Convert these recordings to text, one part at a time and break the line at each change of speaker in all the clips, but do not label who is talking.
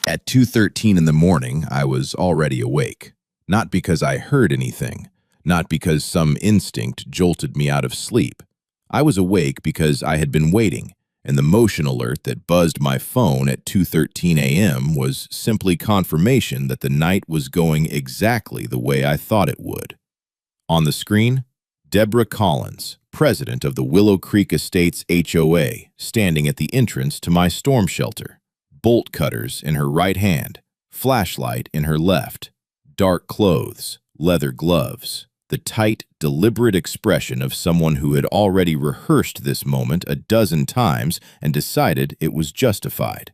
At 2:13 in the morning, I was already awake. Not because I heard anything, not because some instinct jolted me out of sleep. I was awake because I had been waiting, and the motion alert that buzzed my phone at 2:13 a.m. was simply confirmation that the night was going exactly the way I thought it would. On the screen, Deborah Collins, president of the Willow Creek Estates HOA, standing at the entrance to my storm shelter. Bolt cutters in her right hand, flashlight in her left, dark clothes, leather gloves, the tight, deliberate expression of someone who had already rehearsed this moment a dozen times and decided it was justified.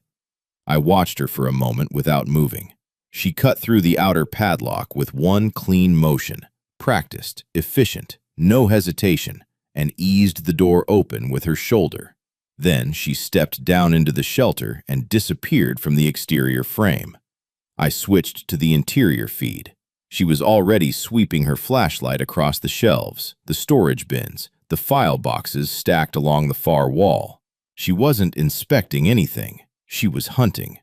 I watched her for a moment without moving. She cut through the outer padlock with one clean motion, practiced, efficient, no hesitation, and eased the door open with her shoulder. Then she stepped down into the shelter and disappeared from the exterior frame. I switched to the interior feed. She was already sweeping her flashlight across the shelves, the storage bins, the file boxes stacked along the far wall. She wasn't inspecting anything. She was hunting.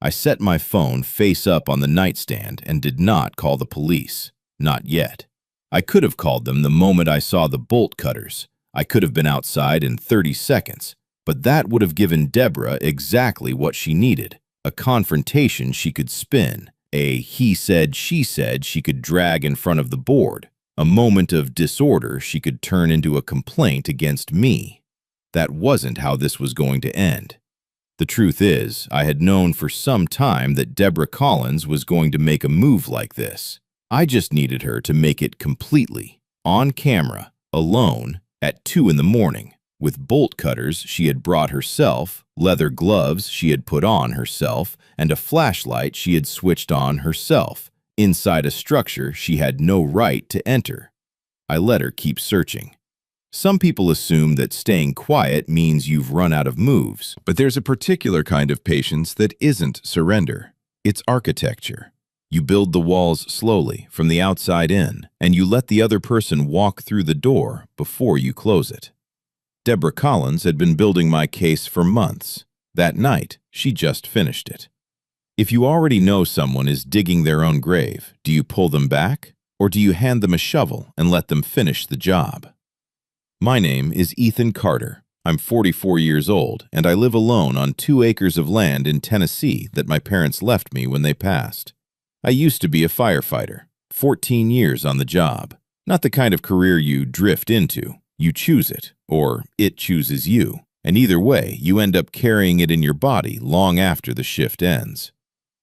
I set my phone face up on the nightstand and did not call the police. Not yet. I could have called them the moment I saw the bolt cutters. I could have been outside in 30 seconds. But that would have given Deborah exactly what she needed, a confrontation she could spin, a he said, she said she could drag in front of the board, a moment of disorder she could turn into a complaint against me. That wasn't how this was going to end. The truth is, I had known for some time that Deborah Collins was going to make a move like this. I just needed her to make it completely, on camera, alone, at 2 in the morning. With bolt cutters she had brought herself, leather gloves she had put on herself, and a flashlight she had switched on herself, inside a structure she had no right to enter. I let her keep searching. Some people assume that staying quiet means you've run out of moves, but there's a particular kind of patience that isn't surrender. It's architecture. You build the walls slowly, from the outside in, and you let the other person walk through the door before you close it. Deborah Collins had been building my case for months. That night, she just finished it. If you already know someone is digging their own grave, do you pull them back, or do you hand them a shovel and let them finish the job? My name is Ethan Carter. I'm 44 years old, and I live alone on 2 acres of land in Tennessee that my parents left me when they passed. I used to be a firefighter, 14 years on the job. Not the kind of career you drift into. You choose it, or it chooses you, and either way, you end up carrying it in your body long after the shift ends.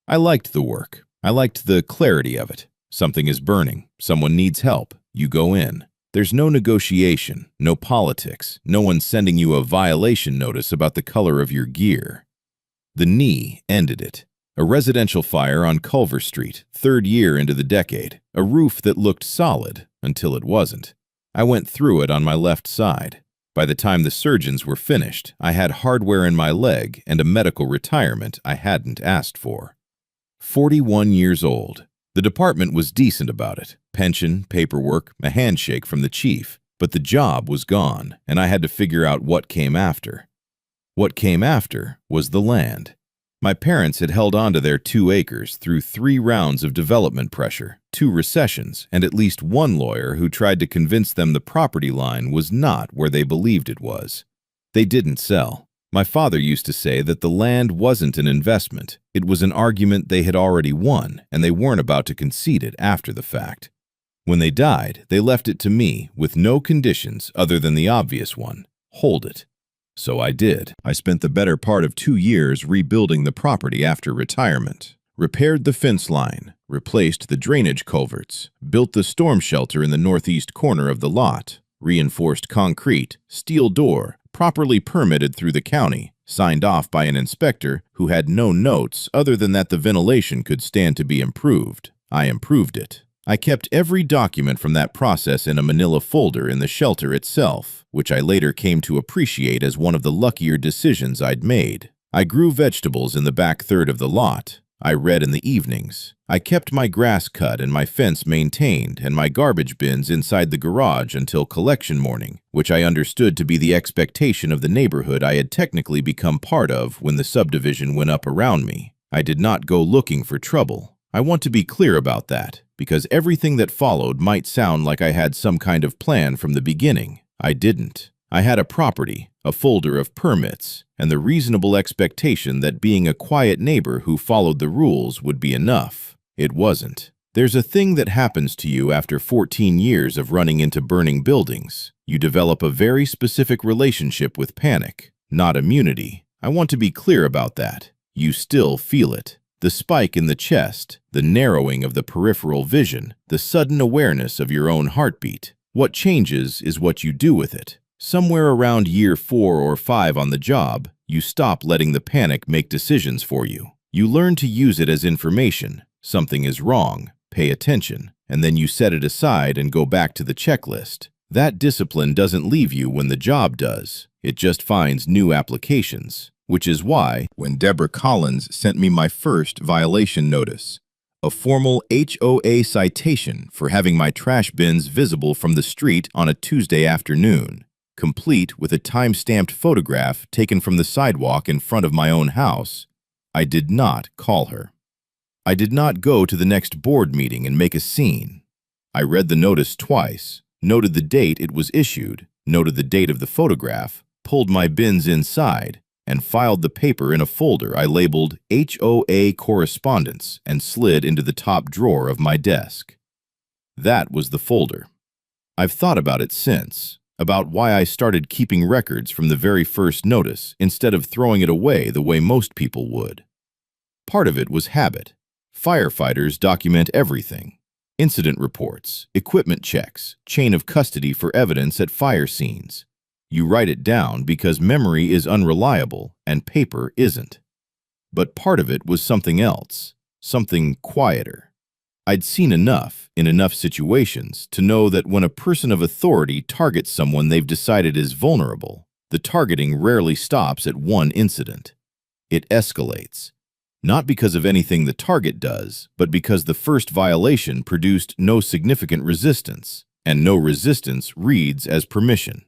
I liked the work. I liked the clarity of it. Something is burning. Someone needs help. You go in. There's no negotiation, no politics, no one sending you a violation notice about the color of your gear. The knee ended it. A residential fire on Culver Street, 3rd year into the decade, a roof that looked solid until it wasn't. I went through it on my left side. By the time the surgeons were finished, I had hardware in my leg and a medical retirement I hadn't asked for. 41 years old. The department was decent about it. Pension, paperwork, a handshake from the chief. But the job was gone, and I had to figure out what came after. What came after was the land. My parents had held on to their 2 acres through 3 rounds of development pressure, 2 recessions, and at least one lawyer who tried to convince them the property line was not where they believed it was. They didn't sell. My father used to say that the land wasn't an investment. It was an argument they had already won, and they weren't about to concede it after the fact. When they died, they left it to me with no conditions other than the obvious one: hold it. So I did. I spent the better part of 2 years rebuilding the property after retirement, repaired the fence line, replaced the drainage culverts, built the storm shelter in the northeast corner of the lot, reinforced concrete, steel door, properly permitted through the county, signed off by an inspector who had no notes other than that the ventilation could stand to be improved. I improved it. I kept every document from that process in a manila folder in the shelter itself, which I later came to appreciate as one of the luckier decisions I'd made. I grew vegetables in the back third of the lot. I read in the evenings. I kept my grass cut and my fence maintained and my garbage bins inside the garage until collection morning, which I understood to be the expectation of the neighborhood I had technically become part of when the subdivision went up around me. I did not go looking for trouble. I want to be clear about that, because everything that followed might sound like I had some kind of plan from the beginning. I didn't. I had a property, a folder of permits, and the reasonable expectation that being a quiet neighbor who followed the rules would be enough. It wasn't. There's a thing that happens to you after 14 years of running into burning buildings. You develop a very specific relationship with panic, not immunity. I want to be clear about that. You still feel it. The spike in the chest, the narrowing of the peripheral vision, the sudden awareness of your own heartbeat. What changes is what you do with it. Somewhere around year 4 or 5 on the job, you stop letting the panic make decisions for you. You learn to use it as information. Something is wrong. Pay attention. And then you set it aside and go back to the checklist. That discipline doesn't leave you when the job does. It just finds new applications. Which is why, when Deborah Collins sent me my first violation notice, a formal HOA citation for having my trash bins visible from the street on a Tuesday afternoon, complete with a time-stamped photograph taken from the sidewalk in front of my own house, I did not call her. I did not go to the next board meeting and make a scene. I read the notice twice, noted the date it was issued, noted the date of the photograph, pulled my bins inside, and filed the paper in a folder I labeled HOA Correspondence and slid into the top drawer of my desk. That was the folder. I've thought about it since, about why I started keeping records from the very first notice instead of throwing it away the way most people would. Part of it was habit. Firefighters document everything. Incident reports, equipment checks, chain of custody for evidence at fire scenes. You write it down because memory is unreliable and paper isn't. But part of it was something else, something quieter. I'd seen enough, in enough situations, to know that when a person of authority targets someone they've decided is vulnerable, the targeting rarely stops at one incident. It escalates. Not because of anything the target does, but because the first violation produced no significant resistance, and no resistance reads as permission.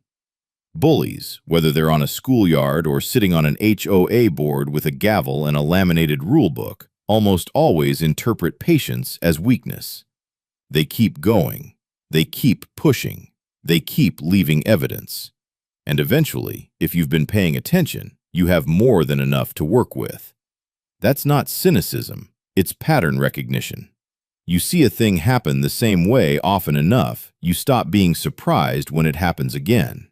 Bullies, whether they're on a schoolyard or sitting on an HOA board with a gavel and a laminated rulebook, almost always interpret patience as weakness. They keep going. They keep pushing. They keep leaving evidence. And eventually, if you've been paying attention, you have more than enough to work with. That's not cynicism. It's pattern recognition. You see a thing happen the same way often enough, you stop being surprised when it happens again.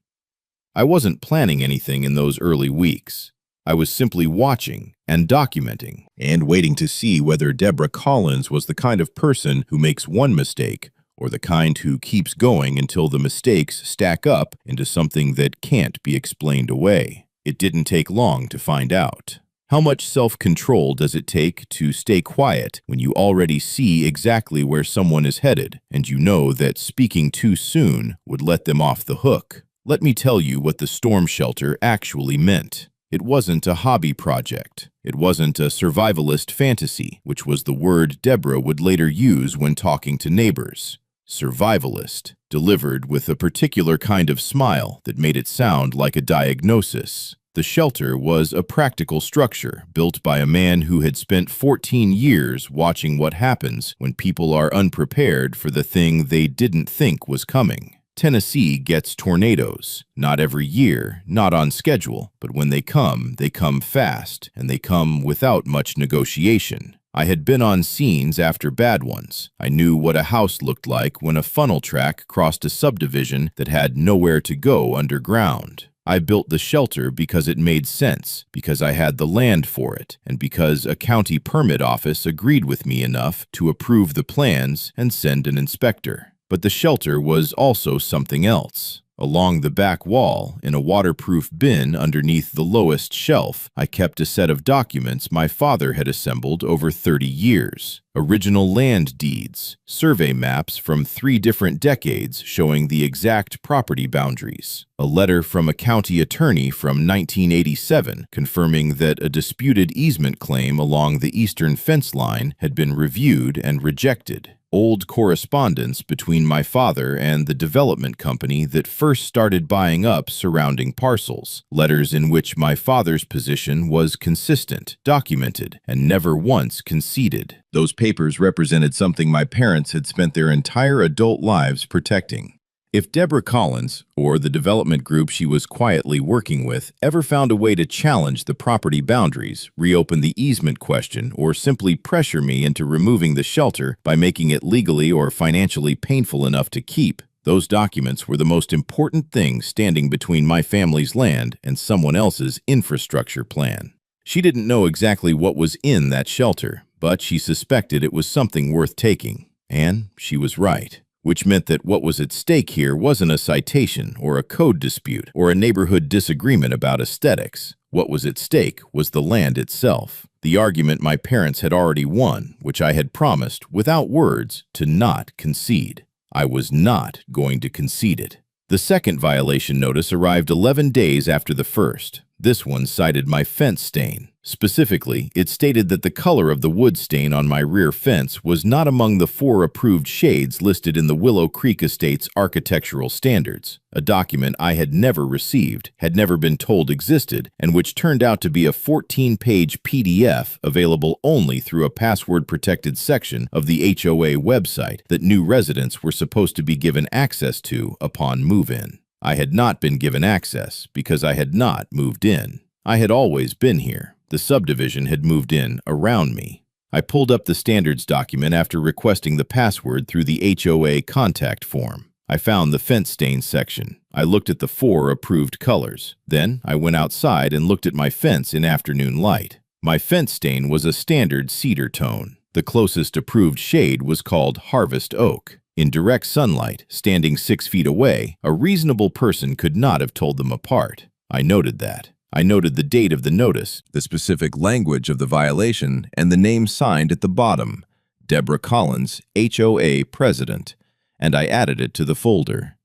I wasn't planning anything in those early weeks. I was simply watching and documenting and waiting to see whether Deborah Collins was the kind of person who makes one mistake or the kind who keeps going until the mistakes stack up into something that can't be explained away. It didn't take long to find out. How much self-control does it take to stay quiet when you already see exactly where someone is headed and you know that speaking too soon would let them off the hook? Let me tell you what the storm shelter actually meant. It wasn't a hobby project. It wasn't a survivalist fantasy, which was the word Deborah would later use when talking to neighbors. Survivalist, delivered with a particular kind of smile that made it sound like a diagnosis. The shelter was a practical structure built by a man who had spent 14 years watching what happens when people are unprepared for the thing they didn't think was coming. Tennessee gets tornadoes, not every year, not on schedule, but when they come fast, and they come without much negotiation. I had been on scenes after bad ones. I knew what a house looked like when a funnel track crossed a subdivision that had nowhere to go underground. I built the shelter because it made sense, because I had the land for it, and because a county permit office agreed with me enough to approve the plans and send an inspector. But the shelter was also something else. Along the back wall, in a waterproof bin underneath the lowest shelf, I kept a set of documents my father had assembled over 30 years. Original land deeds, survey maps from 3 different decades showing the exact property boundaries. A letter from a county attorney from 1987 confirming that a disputed easement claim along the eastern fence line had been reviewed and rejected. old correspondence between my father and the development company that first started buying up surrounding parcels, letters in which my father's position was consistent, documented, and never once conceded. Those papers represented something my parents had spent their entire adult lives protecting. If Deborah Collins, or the development group she was quietly working with, ever found a way to challenge the property boundaries, reopen the easement question, or simply pressure me into removing the shelter by making it legally or financially painful enough to keep, those documents were the most important thing standing between my family's land and someone else's infrastructure plan. She didn't know exactly what was in that shelter, but she suspected it was something worth taking. And she was right. Which meant that what was at stake here wasn't a citation or a code dispute or a neighborhood disagreement about aesthetics. What was at stake was the land itself, the argument my parents had already won, which I had promised, without words, to not concede. I was not going to concede it. The second violation notice arrived 11 days after the first. This one cited my fence stain. Specifically, it stated that the color of the wood stain on my rear fence was not among the 4 approved shades listed in the Willow Creek Estate's architectural standards, a document I had never received, had never been told existed, and which turned out to be a 14-page PDF available only through a password-protected section of the HOA website that new residents were supposed to be given access to upon move-in. I had not been given access because I had not moved in. I had always been here. The subdivision had moved in around me. I pulled up the standards document after requesting the password through the HOA contact form. I found the fence stain section. I looked at the 4 approved colors. Then I went outside and looked at my fence in afternoon light. My fence stain was a standard cedar tone. The closest approved shade was called Harvest Oak. In direct sunlight, standing 6 feet away, a reasonable person could not have told them apart. I noted that. I noted the date of the notice, the specific language of the violation, and the name signed at the bottom, Deborah Collins, HOA President, and I added it to the folder.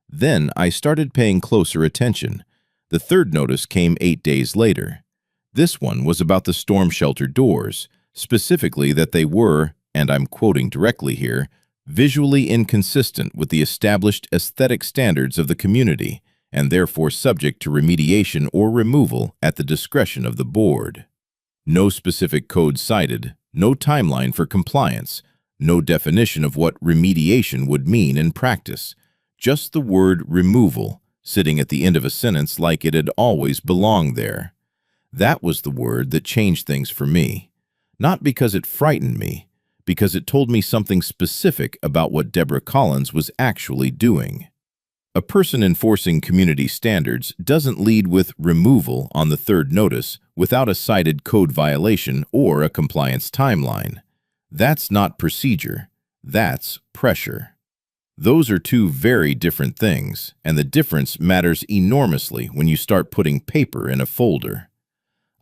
Then I started paying closer attention. The third notice came 8 days later. This one was about the storm shelter doors, specifically that they were, and I'm quoting directly here, visually inconsistent with the established aesthetic standards of the community, and therefore subject to remediation or removal at the discretion of the board. No specific code cited, no timeline for compliance, no definition of what remediation would mean in practice, just the word removal sitting at the end of a sentence like it had always belonged there. That was the word that changed things for me, not because it frightened me, because it told me something specific about what Deborah Collins was actually doing. A person enforcing community standards doesn't lead with removal on the third notice without a cited code violation or a compliance timeline. That's not procedure. That's pressure. Those are 2 very different things, and the difference matters enormously when you start putting paper in a folder.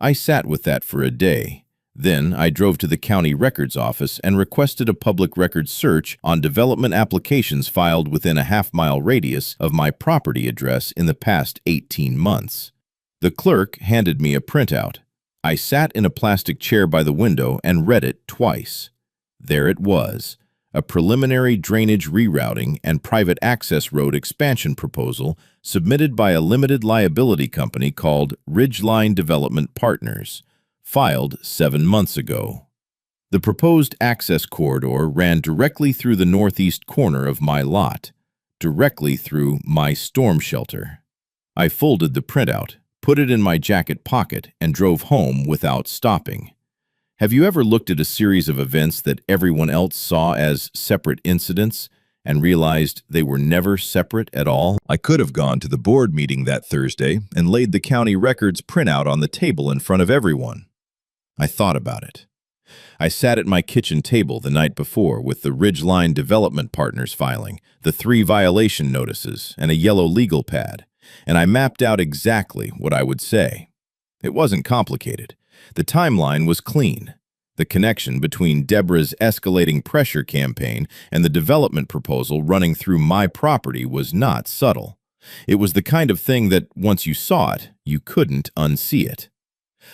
I sat with that for a day. Then I drove to the county records office and requested a public records search on development applications filed within a half-mile radius of my property address in the past 18 months. The clerk handed me a printout. I sat in a plastic chair by the window and read it twice. There it was, a preliminary drainage rerouting and private access road expansion proposal submitted by a limited liability company called Ridgeline Development Partners, filed 7 months ago. The proposed access corridor ran directly through the northeast corner of my lot, directly through my storm shelter. I folded the printout, put it in my jacket pocket, and drove home without stopping. Have you ever looked at a series of events that everyone else saw as separate incidents and realized they were never separate at all? I could have gone to the board meeting that Thursday and laid the county records printout on the table in front of everyone. I thought about it. I sat at my kitchen table the night before with the Ridgeline Development Partners filing, the 3 violation notices, and a yellow legal pad, and I mapped out exactly what I would say. It wasn't complicated. The timeline was clean. The connection between Deborah's escalating pressure campaign and the development proposal running through my property was not subtle. It was the kind of thing that, once you saw it, you couldn't unsee it.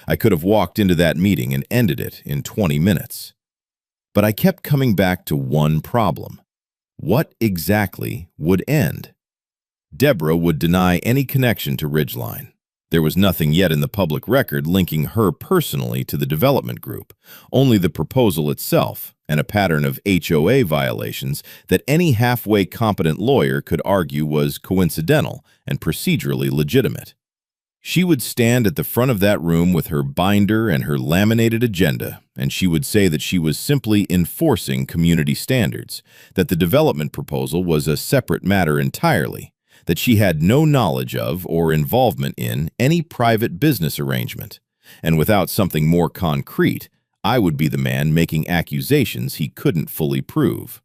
I could have walked into that meeting and ended it in 20 minutes. But I kept coming back to one problem. What exactly would end? Deborah would deny any connection to Ridgeline. There was nothing yet in the public record linking her personally to the development group, only the proposal itself and a pattern of HOA violations that any halfway competent lawyer could argue was coincidental and procedurally legitimate. She would stand at the front of that room with her binder and her laminated agenda, and she would say that she was simply enforcing community standards, that the development proposal was a separate matter entirely, that she had no knowledge of or involvement in any private business arrangement, and without something more concrete, I would be the man making accusations he couldn't fully prove.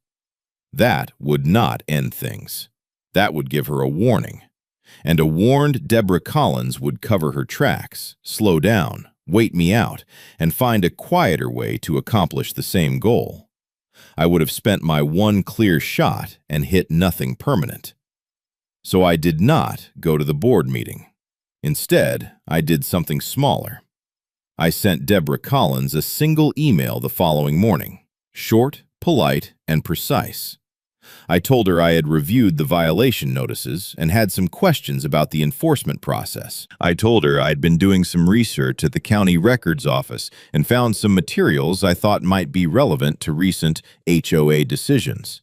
That would not end things. That would give her a warning. And a warned Deborah Collins would cover her tracks, slow down, wait me out, and find a quieter way to accomplish the same goal. I would have spent my one clear shot and hit nothing permanent. So I did not go to the board meeting. Instead, I did something smaller. I sent Deborah Collins a single email the following morning, short, polite, and precise. I told her I had reviewed the violation notices and had some questions about the enforcement process. I told her I'd been doing some research at the county records office and found some materials I thought might be relevant to recent HOA decisions.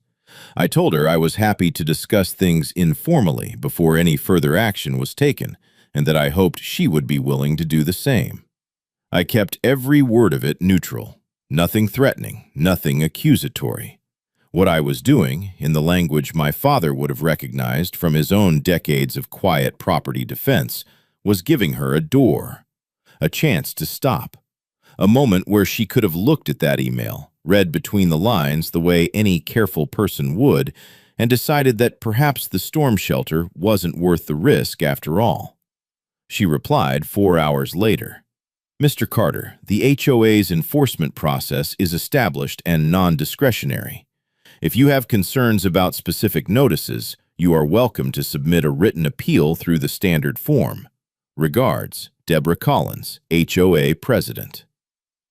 I told her I was happy to discuss things informally before any further action was taken, and that I hoped she would be willing to do the same. I kept every word of it neutral, nothing threatening, nothing accusatory. What I was doing, in the language my father would have recognized from his own decades of quiet property defense, was giving her a door, a chance to stop, a moment where she could have looked at that email, read between the lines the way any careful person would, and decided that perhaps the storm shelter wasn't worth the risk after all. She replied 4 hours later. Mr. Carter, the HOA's enforcement process is established and non-discretionary. If you have concerns about specific notices, you are welcome to submit a written appeal through the standard form. Regards, Deborah Collins, HOA President.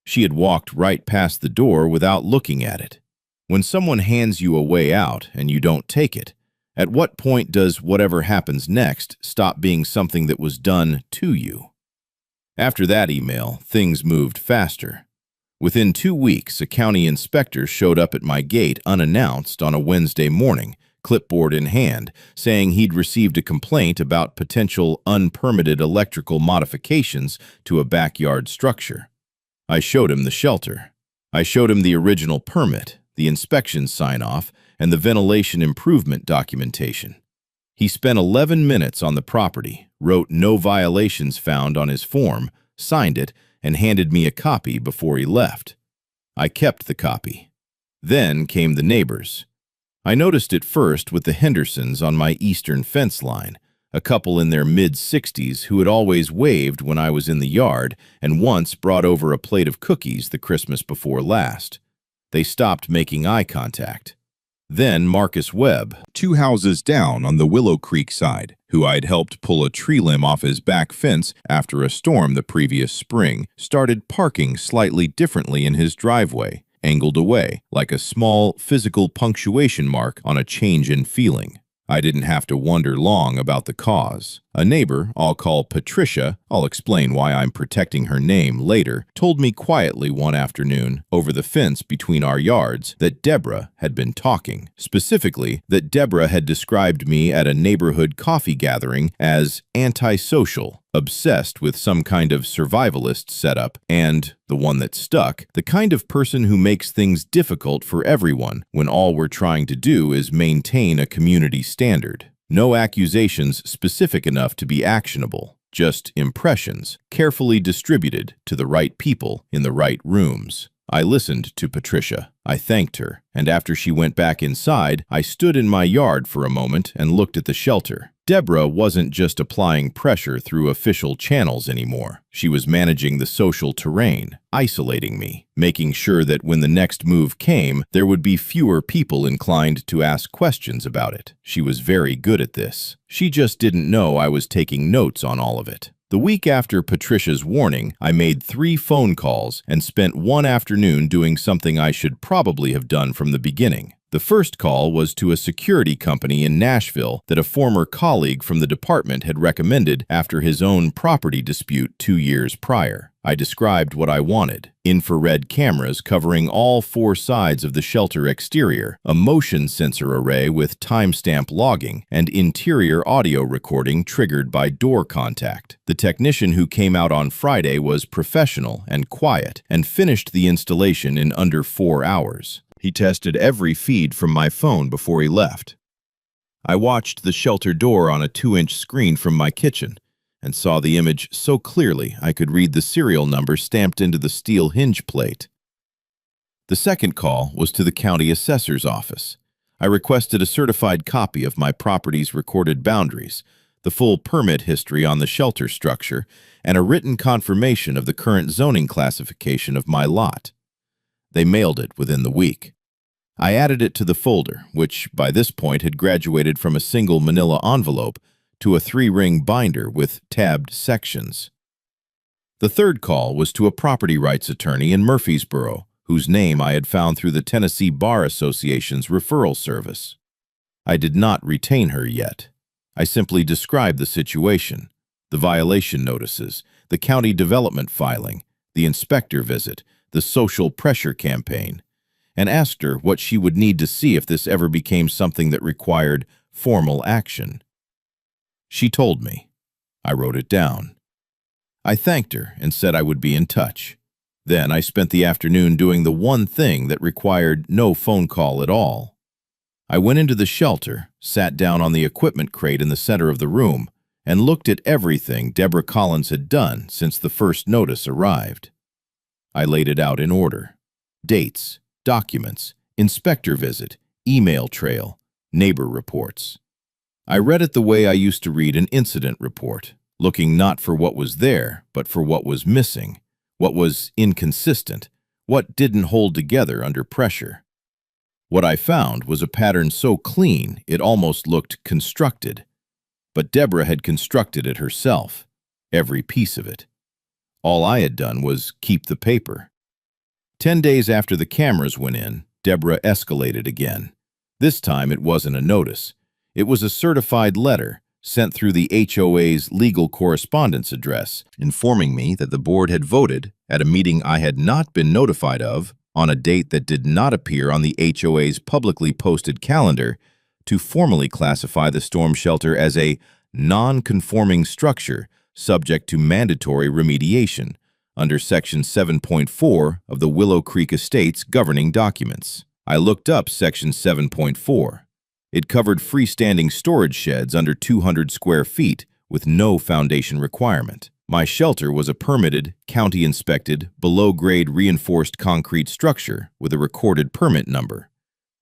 She had walked right past the door without looking at it. When someone hands you a way out and you don't take it, at what point does whatever happens next stop being something that was done to you? After that email, things moved faster. Within 2 weeks, a county inspector showed up at my gate unannounced on a Wednesday morning, clipboard in hand, saying he'd received a complaint about potential unpermitted electrical modifications to a backyard structure. I showed him the shelter. I showed him the original permit, the inspection sign-off, and the ventilation improvement documentation. He spent 11 minutes on the property, wrote no violations found on his form, signed it, and handed me a copy before he left. I kept the copy. Then came the neighbors. I noticed it first with the Hendersons on my eastern fence line, a couple in their mid-60s who had always waved when I was in the yard and once brought over a plate of cookies the Christmas before last. They stopped making eye contact. Then Marcus Webb, 2 houses down on the Willow Creek side, who I'd helped pull a tree limb off his back fence after a storm the previous spring, started parking slightly differently in his driveway, angled away, like a small physical punctuation mark on a change in feeling. I didn't have to wonder long about the cause. A neighbor, I'll call Patricia, I'll explain why I'm protecting her name later, told me quietly one afternoon, over the fence between our yards, that Deborah had been talking. Specifically, that Deborah had described me at a neighborhood coffee gathering as antisocial, obsessed with some kind of survivalist setup, and, the one that stuck, the kind of person who makes things difficult for everyone when all we're trying to do is maintain a community standard. No accusations specific enough to be actionable, just impressions, carefully distributed to the right people in the right rooms. I listened to Patricia. I thanked her, and after she went back inside, I stood in my yard for a moment and looked at the shelter. Deborah wasn't just applying pressure through official channels anymore. She was managing the social terrain, isolating me, making sure that when the next move came, there would be fewer people inclined to ask questions about it. She was very good at this. She just didn't know I was taking notes on all of it. The week after Patricia's warning, I made 3 phone calls and spent one afternoon doing something I should probably have done from the beginning. The first call was to a security company in Nashville that a former colleague from the department had recommended after his own property dispute 2 years prior. I described what I wanted: infrared cameras covering all 4 sides of the shelter exterior, a motion sensor array with timestamp logging, and interior audio recording triggered by door contact. The technician who came out on Friday was professional and quiet and finished the installation in under 4 hours. He tested every feed from my phone before he left. I watched the shelter door on a 2-inch screen from my kitchen and saw the image so clearly I could read the serial number stamped into the steel hinge plate. The second call was to the county assessor's office. I requested a certified copy of my property's recorded boundaries, the full permit history on the shelter structure, and a written confirmation of the current zoning classification of my lot. They mailed it within the week. I added it to the folder, which by this point had graduated from a single manila envelope to a 3-ring binder with tabbed sections. The third call was to a property rights attorney in Murfreesboro, whose name I had found through the Tennessee Bar Association's referral service. I did not retain her yet. I simply described the situation, the violation notices, the county development filing, the inspector visit, the social pressure campaign, and asked her what she would need to see if this ever became something that required formal action. She told me. I wrote it down. I thanked her and said I would be in touch. Then I spent the afternoon doing the one thing that required no phone call at all. I went into the shelter, sat down on the equipment crate in the center of the room, and looked at everything Deborah Collins had done since the first notice arrived. I laid it out in order: dates, documents, inspector visit, email trail, neighbor reports. I read it the way I used to read an incident report, looking not for what was there, but for what was missing, what was inconsistent, what didn't hold together under pressure. What I found was a pattern so clean it almost looked constructed. But Deborah had constructed it herself, every piece of it. All I had done was keep the paper. 10 days after the cameras went in, Deborah escalated again. This time it wasn't a notice. It was a certified letter sent through the HOA's legal correspondence address, informing me that the board had voted at a meeting I had not been notified of on a date that did not appear on the HOA's publicly posted calendar to formally classify the storm shelter as a non-conforming structure subject to mandatory remediation under Section 7.4 of the Willow Creek Estates governing documents. I looked up Section 7.4. It covered freestanding storage sheds under 200 square feet with no foundation requirement. My shelter was a permitted, county-inspected, below-grade reinforced concrete structure with a recorded permit number.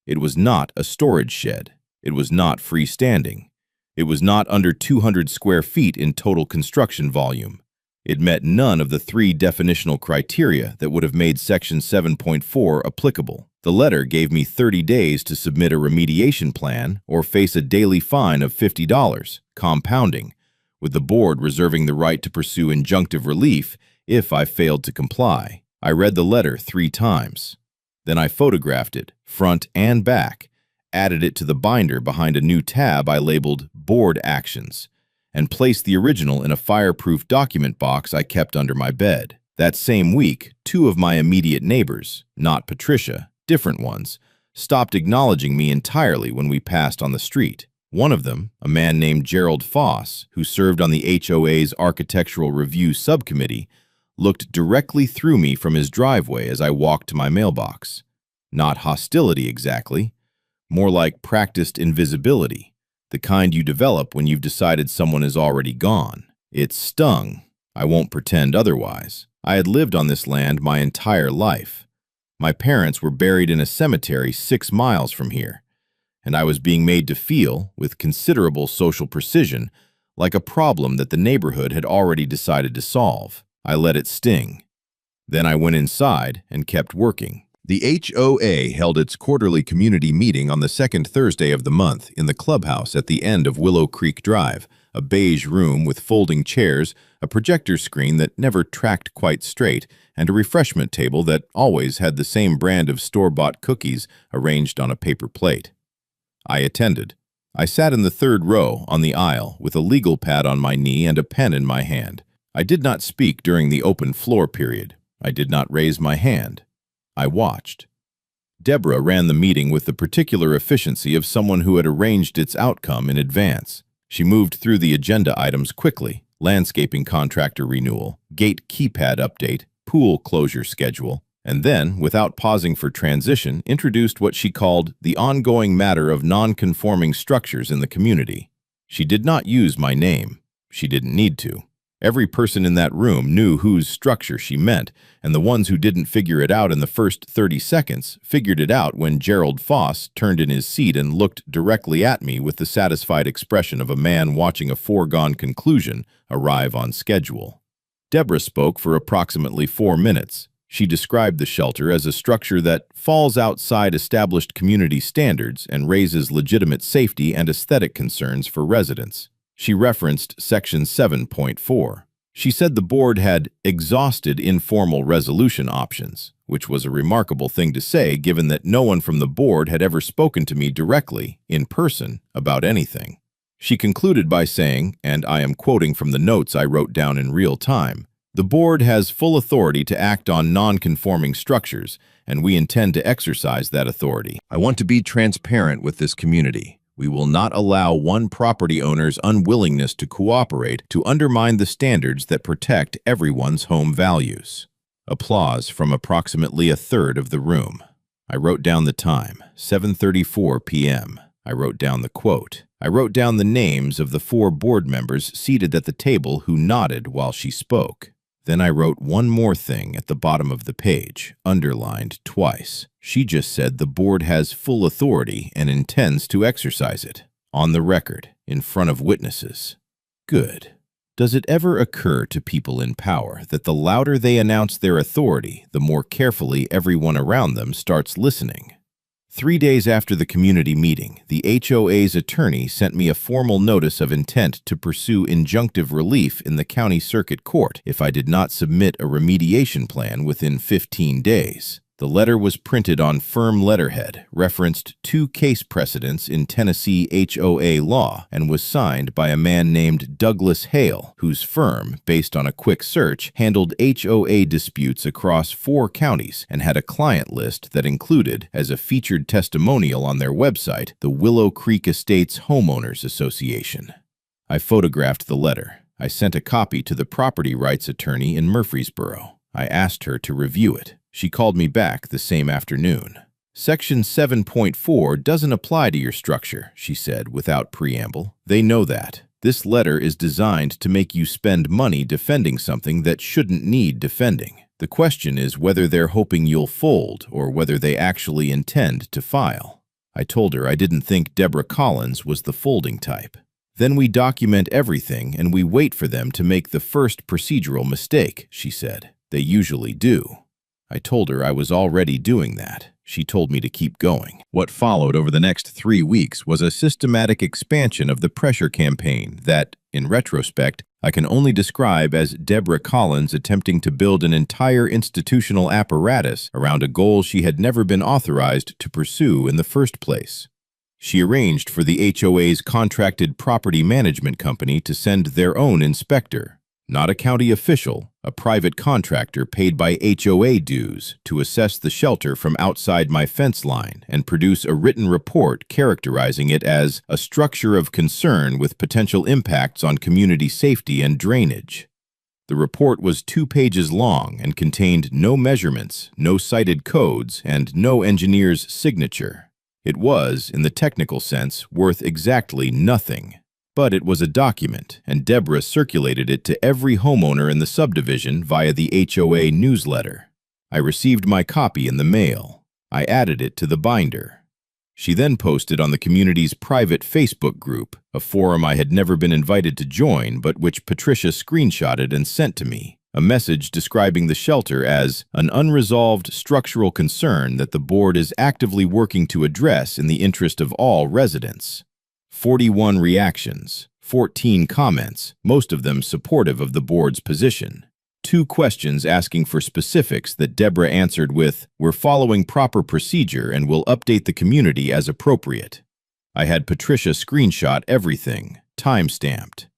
It was not a storage shed. It was not freestanding. It was not under 200 square feet in total construction volume. It met none of the 3 definitional criteria that would have made Section 7.4 applicable. The letter gave me 30 days to submit a remediation plan or face a daily fine of $50, compounding, with the board reserving the right to pursue injunctive relief if I failed to comply. I read the letter 3 times. Then I photographed it, front and back, added it to the binder behind a new tab I labeled Board Actions, and placed the original in a fireproof document box I kept under my bed. That same week, 2 of my immediate neighbors, not Patricia, different ones, stopped acknowledging me entirely when we passed on the street. One of them, a man named Gerald Foss, who served on the HOA's Architectural Review Subcommittee, looked directly through me from his driveway as I walked to my mailbox. Not hostility exactly, more like practiced invisibility, the kind you develop when you've decided someone is already gone. It stung. I won't pretend otherwise. I had lived on this land my entire life. My parents were buried in a cemetery 6 miles from here, and I was being made to feel, with considerable social precision, like a problem that the neighborhood had already decided to solve. I let it sting. Then I went inside and kept working. The HOA held its quarterly community meeting on the second Thursday of the month in the clubhouse at the end of Willow Creek Drive, a beige room with folding chairs, a projector screen that never tracked quite straight, and a refreshment table that always had the same brand of store-bought cookies arranged on a paper plate. I attended. I sat in the third row on the aisle with a legal pad on my knee and a pen in my hand. I did not speak during the open floor period. I did not raise my hand. I watched. Deborah ran the meeting with the particular efficiency of someone who had arranged its outcome in advance. She moved through the agenda items quickly: landscaping contractor renewal, gate keypad update, pool closure schedule, and then, without pausing for transition, introduced what she called the ongoing matter of non-conforming structures in the community. She did not use my name. She didn't need to. Every person in that room knew whose structure she meant, and the ones who didn't figure it out in the first 30 seconds figured it out when Gerald Foss turned in his seat and looked directly at me with the satisfied expression of a man watching a foregone conclusion arrive on schedule. Deborah spoke for approximately 4 minutes. She described the shelter as a structure that falls outside established community standards and raises legitimate safety and aesthetic concerns for residents. She referenced Section 7.4. She said the board had exhausted informal resolution options, which was a remarkable thing to say given that no one from the board had ever spoken to me directly, in person, about anything. She concluded by saying, and I am quoting from the notes I wrote down in real time, "The board has full authority to act on non-conforming structures, and we intend to exercise that authority. I want to be transparent with this community. We will not allow one property owner's unwillingness to cooperate to undermine the standards that protect everyone's home values." Applause from approximately a third of the room. I wrote down the time, 7:34 p.m. I wrote down the quote. I wrote down the names of the 4 board members seated at the table who nodded while she spoke. Then I wrote one more thing at the bottom of the page, underlined twice. She just said the board has full authority and intends to exercise it. On the record, in front of witnesses. Good. Does it ever occur to people in power that the louder they announce their authority, the more carefully everyone around them starts listening? 3 days after the community meeting, the HOA's attorney sent me a formal notice of intent to pursue injunctive relief in the county circuit court if I did not submit a remediation plan within 15 days. The letter was printed on firm letterhead, referenced 2 case precedents in Tennessee HOA law, and was signed by a man named Douglas Hale, whose firm, based on a quick search, handled HOA disputes across 4 counties and had a client list that included, as a featured testimonial on their website, the Willow Creek Estates Homeowners Association. I photographed the letter. I sent a copy to the property rights attorney in Murfreesboro. I asked her to review it. She called me back the same afternoon. "Section 7.4 doesn't apply to your structure," she said without preamble. "They know that. This letter is designed to make you spend money defending something that shouldn't need defending. The question is whether they're hoping you'll fold or whether they actually intend to file." I told her I didn't think Deborah Collins was the folding type. "Then we document everything and we wait for them to make the first procedural mistake," she said. "They usually do." I told her I was already doing that. She told me to keep going. What followed over the next 3 weeks was a systematic expansion of the pressure campaign that, in retrospect, I can only describe as Deborah Collins attempting to build an entire institutional apparatus around a goal she had never been authorized to pursue in the first place. She arranged for the HOA's contracted property management company to send their own inspector, not a county official, a private contractor paid by HOA dues, to assess the shelter from outside my fence line and produce a written report characterizing it as a structure of concern with potential impacts on community safety and drainage. The report was 2 pages long and contained no measurements, no cited codes, and no engineer's signature. It was, in the technical sense, worth exactly nothing. But it was a document, and Deborah circulated it to every homeowner in the subdivision via the HOA newsletter. I received my copy in the mail. I added it to the binder. She then posted on the community's private Facebook group, a forum I had never been invited to join but which Patricia screenshotted and sent to me, a message describing the shelter as an unresolved structural concern that the board is actively working to address in the interest of all residents. 41 reactions, 14 comments, most of them supportive of the board's position. 2 questions asking for specifics that Deborah answered with, "We're following proper procedure and will update the community as appropriate." I had Patricia screenshot everything, time-stamped.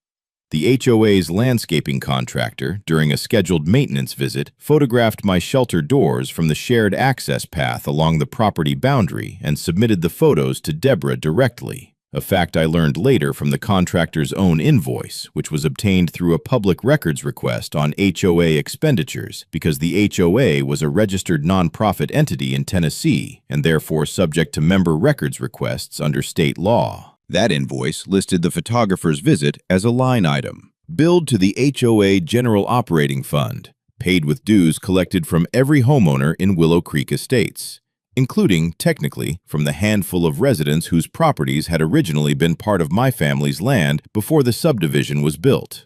The HOA's landscaping contractor, during a scheduled maintenance visit, photographed my shelter doors from the shared access path along the property boundary and submitted the photos to Deborah directly, a fact I learned later from the contractor's own invoice, which was obtained through a public records request on HOA expenditures because the HOA was a registered nonprofit entity in Tennessee and therefore subject to member records requests under state law. That invoice listed the photographer's visit as a line item, billed to the HOA General Operating Fund, paid with dues collected from every homeowner in Willow Creek Estates, including, technically, from the handful of residents whose properties had originally been part of my family's land before the subdivision was built.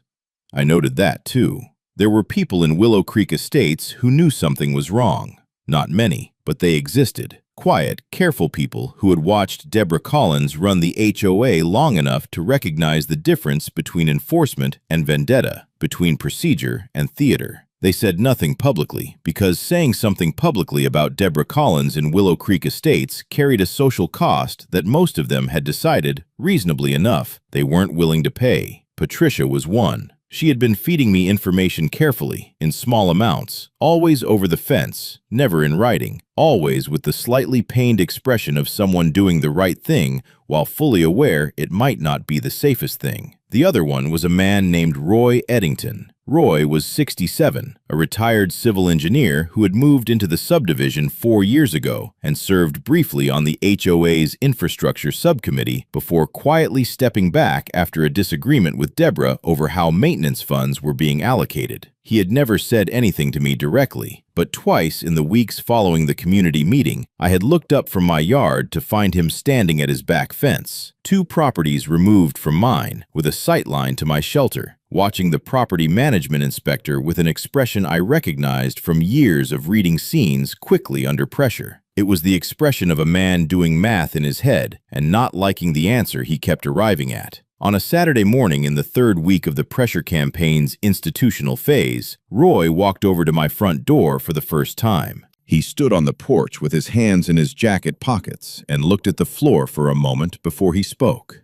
I noted that, too. There were people in Willow Creek Estates who knew something was wrong. Not many, but they existed. Quiet, careful people who had watched Deborah Collins run the HOA long enough to recognize the difference between enforcement and vendetta, between procedure and theater. They said nothing publicly because saying something publicly about Deborah Collins in Willow Creek Estates carried a social cost that most of them had decided, reasonably enough, they weren't willing to pay. Patricia was one. She had been feeding me information carefully, in small amounts, always over the fence, never in writing, always with the slightly pained expression of someone doing the right thing while fully aware it might not be the safest thing. The other one was a man named Roy Eddington. Roy was 67, a retired civil engineer who had moved into the subdivision 4 years ago and served briefly on the HOA's infrastructure subcommittee before quietly stepping back after a disagreement with Deborah over how maintenance funds were being allocated. He had never said anything to me directly, but twice in the weeks following the community meeting, I had looked up from my yard to find him standing at his back fence, 2 properties removed from mine, with a sight line to my shelter, watching the property management inspector with an expression I recognized from years of reading scenes quickly under pressure. It was the expression of a man doing math in his head and not liking the answer he kept arriving at. On a Saturday morning in the 3rd week of the pressure campaign's institutional phase, Roy walked over to my front door for the first time. He stood on the porch with his hands in his jacket pockets and looked at the floor for a moment before he spoke.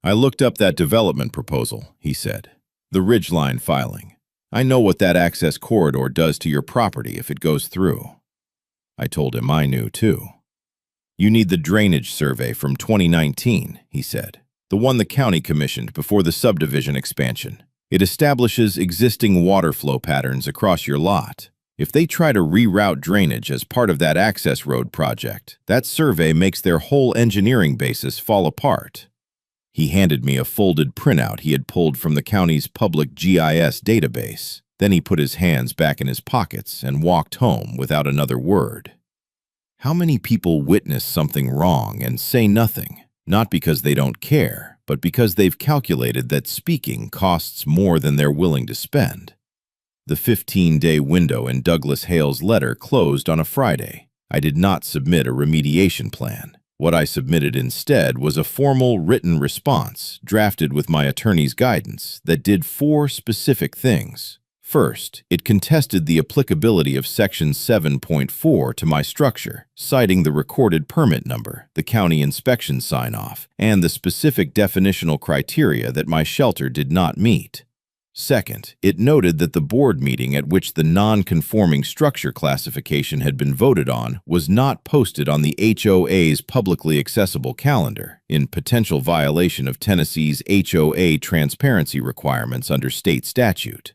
"I looked up that development proposal," he said. "The Ridgeline filing. I know what that access corridor does to your property if it goes through." I told him I knew, too. "You need the drainage survey from 2019, he said. "The one the county commissioned before the subdivision expansion. It establishes existing water flow patterns across your lot. If they try to reroute drainage as part of that access road project, that survey makes their whole engineering basis fall apart." He handed me a folded printout he had pulled from the county's public GIS database. Then he put his hands back in his pockets and walked home without another word. How many people witness something wrong and say nothing? Not because they don't care, but because they've calculated that speaking costs more than they're willing to spend. The 15-day window in Douglas Hale's letter closed on a Friday. I did not submit a remediation plan. What I submitted instead was a formal written response, drafted with my attorney's guidance, that did 4 specific things. First, it contested the applicability of Section 7.4 to my structure, citing the recorded permit number, the county inspection sign-off, and the specific definitional criteria that my shelter did not meet. Second, it noted that the board meeting at which the non-conforming structure classification had been voted on was not posted on the HOA's publicly accessible calendar, in potential violation of Tennessee's HOA transparency requirements under state statute.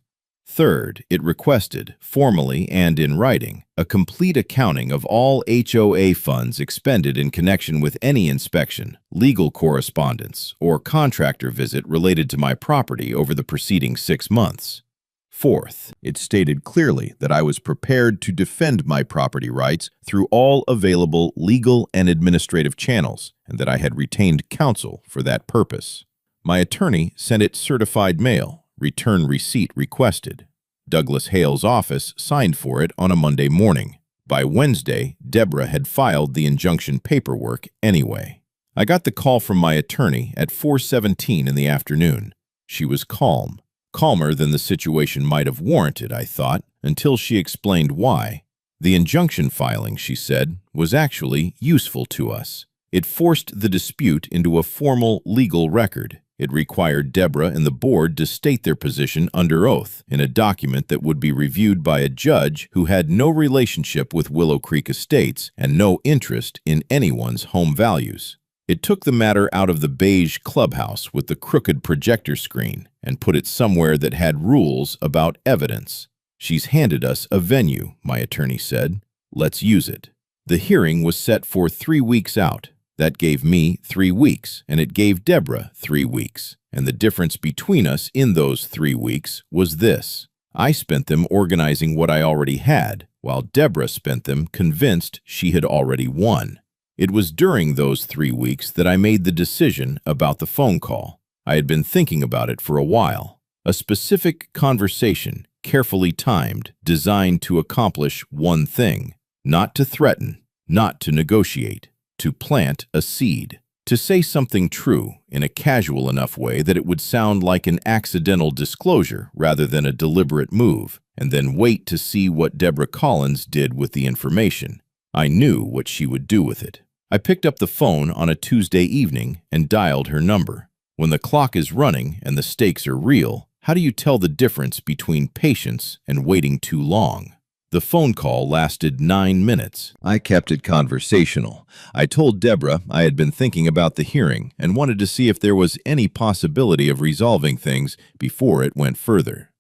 Third, it requested, formally and in writing, a complete accounting of all HOA funds expended in connection with any inspection, legal correspondence, or contractor visit related to my property over the preceding 6 months. Fourth, it stated clearly that I was prepared to defend my property rights through all available legal and administrative channels, and that I had retained counsel for that purpose. My attorney sent it certified mail. Return receipt requested. Douglas Hale's office signed for it on a Monday morning. By Wednesday, Deborah had filed the injunction paperwork anyway. I got the call from my attorney at 4:17 in the afternoon. She was calm, calmer than the situation might have warranted, I thought, until she explained why. The injunction filing, she said, was actually useful to us. It forced the dispute into a formal legal record. It required Deborah and the board to state their position under oath in a document that would be reviewed by a judge who had no relationship with Willow Creek Estates and no interest in anyone's home values. It took the matter out of the beige clubhouse with the crooked projector screen and put it somewhere that had rules about evidence. She's handed us a venue, my attorney said. Let's use it. The hearing was set for 3 weeks out. That gave me 3 weeks, and it gave Deborah 3 weeks. And the difference between us in those 3 weeks was this. I spent them organizing what I already had, while Deborah spent them convinced she had already won. It was during those 3 weeks that I made the decision about the phone call. I had been thinking about it for a while. A specific conversation, carefully timed, designed to accomplish one thing: not to threaten, not to negotiate. To plant a seed, to say something true in a casual enough way that it would sound like an accidental disclosure rather than a deliberate move, and then wait to see what Deborah Collins did with the information. I knew what she would do with it. I picked up the phone on a Tuesday evening and dialed her number. When the clock is running and the stakes are real, how do you tell the difference between patience and waiting too long? The phone call lasted 9 minutes. I kept it conversational. I told Deborah I had been thinking about the hearing and wanted to see if there was any possibility of resolving things before it went further.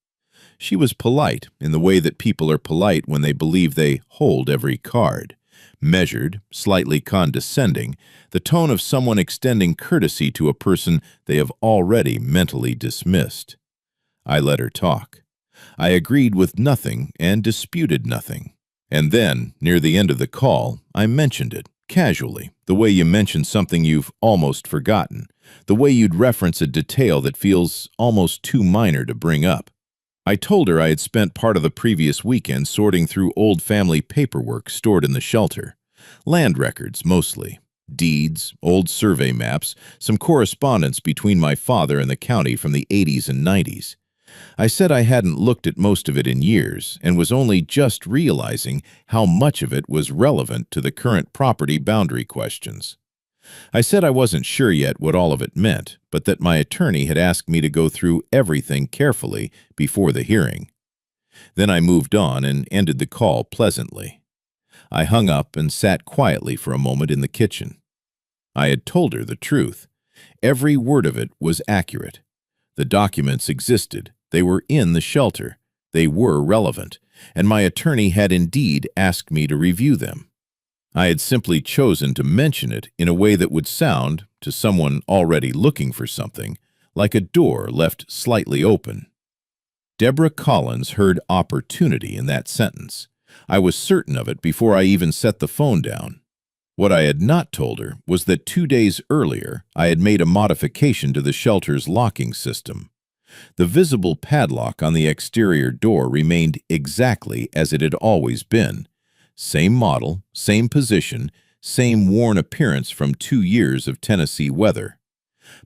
She was polite in the way that people are polite when they believe they hold every card. Measured, slightly condescending, the tone of someone extending courtesy to a person they have already mentally dismissed. I let her talk. I agreed with nothing and disputed nothing. And then, near the end of the call, I mentioned it, casually, the way you mention something you've almost forgotten, the way you'd reference a detail that feels almost too minor to bring up. I told her I had spent part of the previous weekend sorting through old family paperwork stored in the shelter. Land records, mostly. Deeds, old survey maps, some correspondence between my father and the county from the 80s and 90s. I said I hadn't looked at most of it in years and was only just realizing how much of it was relevant to the current property boundary questions. I said I wasn't sure yet what all of it meant, but that my attorney had asked me to go through everything carefully before the hearing. Then I moved on and ended the call pleasantly. I hung up and sat quietly for a moment in the kitchen. I had told her the truth. Every word of it was accurate. The documents existed. They were in the shelter. They were relevant, and my attorney had indeed asked me to review them. I had simply chosen to mention it in a way that would sound, to someone already looking for something, like a door left slightly open. Deborah Collins heard opportunity in that sentence. I was certain of it before I even set the phone down. What I had not told her was that 2 days earlier I had made a modification to the shelter's locking system. The visible padlock on the exterior door remained exactly as it had always been. Same model, same position, same worn appearance from 2 years of Tennessee weather.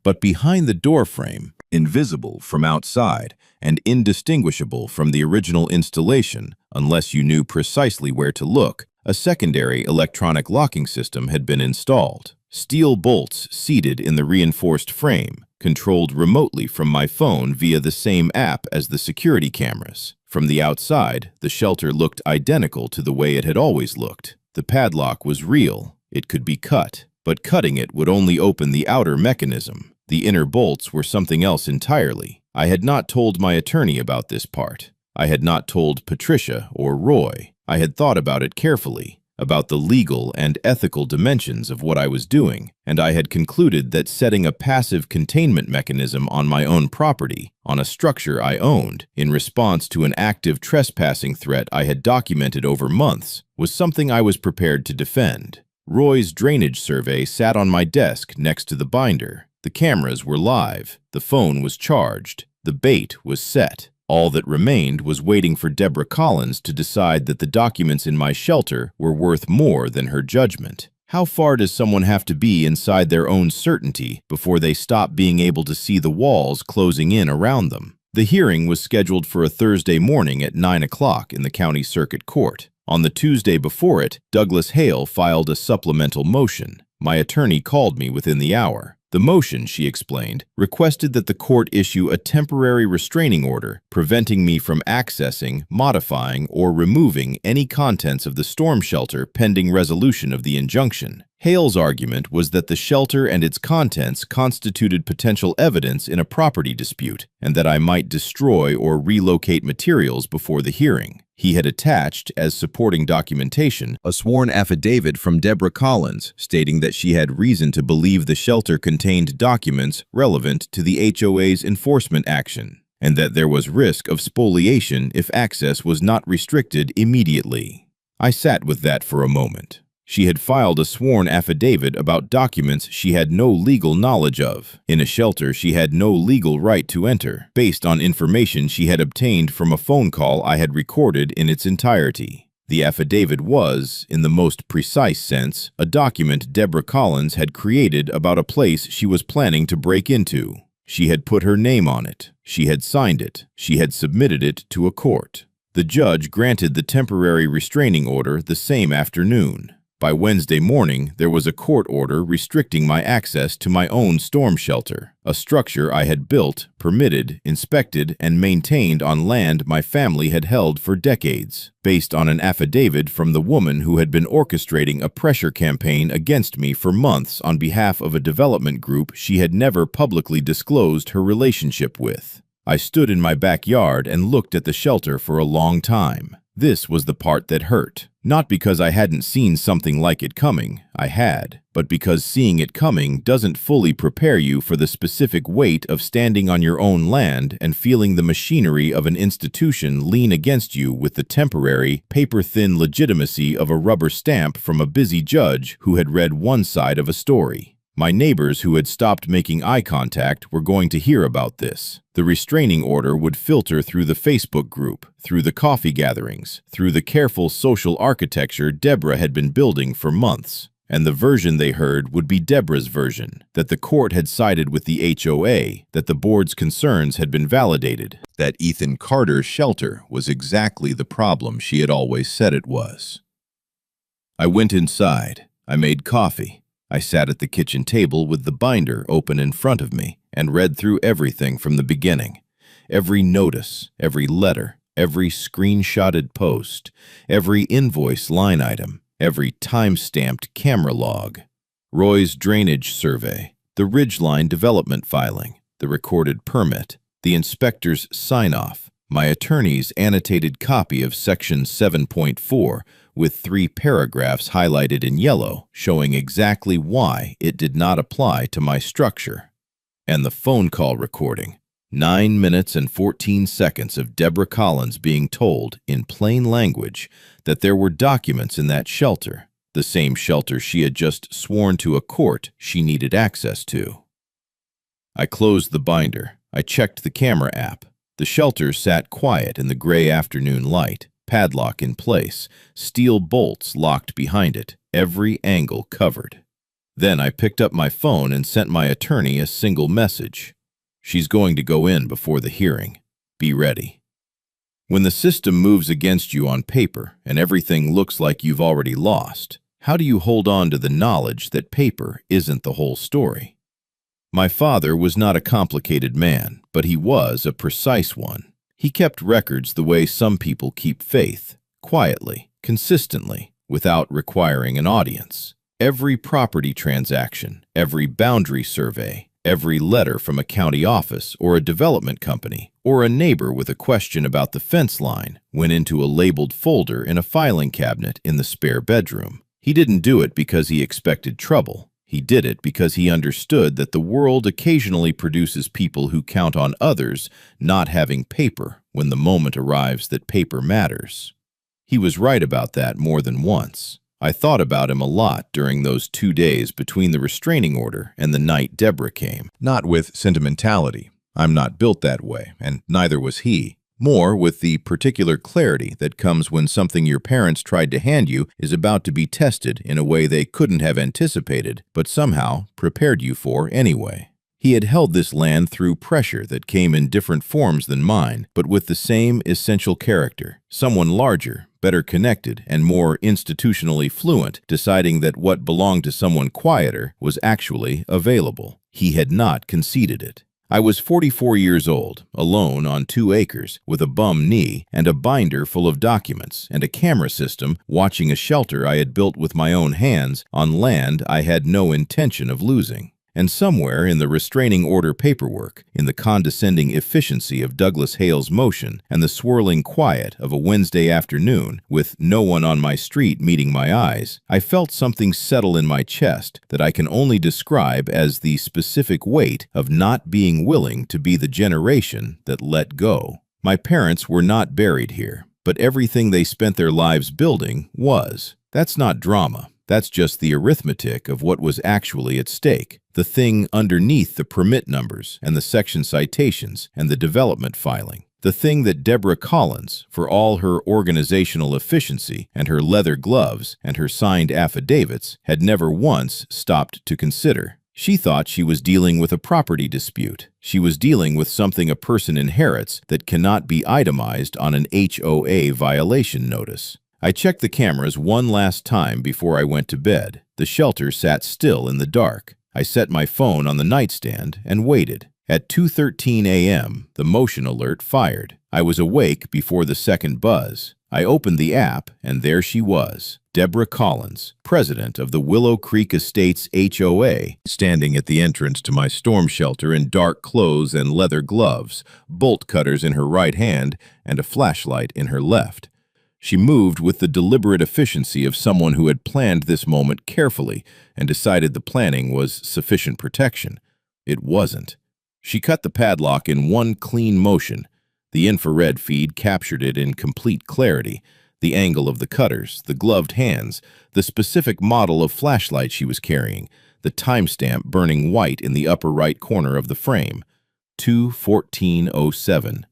But behind the doorframe, invisible from outside and indistinguishable from the original installation unless you knew precisely where to look, a secondary electronic locking system had been installed. Steel bolts seated in the reinforced frame, controlled remotely from my phone via the same app as the security cameras. From the outside, the shelter looked identical to the way it had always looked. The padlock was real. It could be cut, but cutting it would only open the outer mechanism. The inner bolts were something else entirely. I had not told my attorney about this part. I had not told Patricia or Roy. I had thought about it carefully, about the legal and ethical dimensions of what I was doing, and I had concluded that setting a passive containment mechanism on my own property, on a structure I owned, in response to an active trespassing threat I had documented over months, was something I was prepared to defend. Roy's drainage survey sat on my desk next to the binder. The cameras were live. The phone was charged. The bait was set. All that remained was waiting for Deborah Collins to decide that the documents in my shelter were worth more than her judgment. How far does someone have to be inside their own certainty before they stop being able to see the walls closing in around them? The hearing was scheduled for a Thursday morning at 9 o'clock in the county circuit court. On the Tuesday before it, Douglas Hale filed a supplemental motion. My attorney called me within the hour. The motion, she explained, requested that the court issue a temporary restraining order preventing me from accessing, modifying, or removing any contents of the storm shelter pending resolution of the injunction. Hale's argument was that the shelter and its contents constituted potential evidence in a property dispute, and that I might destroy or relocate materials before the hearing. He had attached, as supporting documentation, a sworn affidavit from Deborah Collins stating that she had reason to believe the shelter contained documents relevant to the HOA's enforcement action, and that there was risk of spoliation if access was not restricted immediately. I sat with that for a moment. She had filed a sworn affidavit about documents she had no legal knowledge of, in a shelter she had no legal right to enter, based on information she had obtained from a phone call I had recorded in its entirety. The affidavit was, in the most precise sense, a document Deborah Collins had created about a place she was planning to break into. She had put her name on it. She had signed it. She had submitted it to a court. The judge granted the temporary restraining order the same afternoon. By Wednesday morning, there was a court order restricting my access to my own storm shelter, a structure I had built, permitted, inspected, and maintained on land my family had held for decades, based on an affidavit from the woman who had been orchestrating a pressure campaign against me for months on behalf of a development group she had never publicly disclosed her relationship with. I stood in my backyard and looked at the shelter for a long time. This was the part that hurt. Not because I hadn't seen something like it coming, I had, but because seeing it coming doesn't fully prepare you for the specific weight of standing on your own land and feeling the machinery of an institution lean against you with the temporary, paper-thin legitimacy of a rubber stamp from a busy judge who had read one side of a story. My neighbors who had stopped making eye contact were going to hear about this. The restraining order would filter through the Facebook group, through the coffee gatherings, through the careful social architecture Deborah had been building for months. And the version they heard would be Deborah's version, that the court had sided with the HOA, that the board's concerns had been validated, that Ethan Carter's shelter was exactly the problem she had always said it was. I went inside. I made coffee. I sat at the kitchen table with the binder open in front of me and read through everything from the beginning. Every notice, every letter, every screenshotted post, every invoice line item, every time-stamped camera log. Roy's drainage survey, the Ridgeline development filing, the recorded permit, the inspector's sign-off, my attorney's annotated copy of Section 7.4, with 3 paragraphs highlighted in yellow showing exactly why it did not apply to my structure. And the phone call recording, 9 minutes and 14 seconds of Deborah Collins being told in plain language that there were documents in that shelter, the same shelter she had just sworn to a court she needed access to. I closed the binder. I checked the camera app. The shelter sat quiet in the gray afternoon light. Padlock in place, steel bolts locked behind it, every angle covered. Then I picked up my phone and sent my attorney a single message. She's going to go in before the hearing. Be ready. When the system moves against you on paper and everything looks like you've already lost, how do you hold on to the knowledge that paper isn't the whole story? My father was not a complicated man, but he was a precise one. He kept records the way some people keep faith, quietly, consistently, without requiring an audience. Every property transaction, every boundary survey, every letter from a county office or a development company, or a neighbor with a question about the fence line went into a labeled folder in a filing cabinet in the spare bedroom. He didn't do it because he expected trouble. He did it because he understood that the world occasionally produces people who count on others not having paper when the moment arrives that paper matters. He was right about that more than once. I thought about him a lot during those 2 days between the restraining order and the night Deborah came. Not with sentimentality. I'm not built that way, and neither was he. More with the particular clarity that comes when something your parents tried to hand you is about to be tested in a way they couldn't have anticipated, but somehow prepared you for anyway. He had held this land through pressure that came in different forms than mine, but with the same essential character, someone larger, better connected, and more institutionally fluent, deciding that what belonged to someone quieter was actually available. He had not conceded it. I was 44 years old, alone on 2 acres, with a bum knee and a binder full of documents and a camera system watching a shelter I had built with my own hands on land I had no intention of losing. And somewhere in the restraining order paperwork, in the condescending efficiency of Douglas Hale's motion, and the swirling quiet of a Wednesday afternoon, with no one on my street meeting my eyes, I felt something settle in my chest that I can only describe as the specific weight of not being willing to be the generation that let go. My parents were not buried here, but everything they spent their lives building was. That's not drama. That's just the arithmetic of what was actually at stake, the thing underneath the permit numbers and the section citations and the development filing, the thing that Deborah Collins, for all her organizational efficiency and her leather gloves and her signed affidavits, had never once stopped to consider. She thought she was dealing with a property dispute. She was dealing with something a person inherits that cannot be itemized on an HOA violation notice. I checked the cameras one last time before I went to bed. The shelter sat still in the dark. I set my phone on the nightstand and waited. At 2:13 a.m., the motion alert fired. I was awake before the second buzz. I opened the app, and there she was, Deborah Collins, president of the Willow Creek Estates HOA, standing at the entrance to my storm shelter in dark clothes and leather gloves, bolt cutters in her right hand, and a flashlight in her left. She moved with the deliberate efficiency of someone who had planned this moment carefully and decided the planning was sufficient protection. It wasn't. She cut the padlock in one clean motion. The infrared feed captured it in complete clarity. The angle of the cutters, the gloved hands, the specific model of flashlight she was carrying, the timestamp burning white in the upper right corner of the frame. 2:14:07.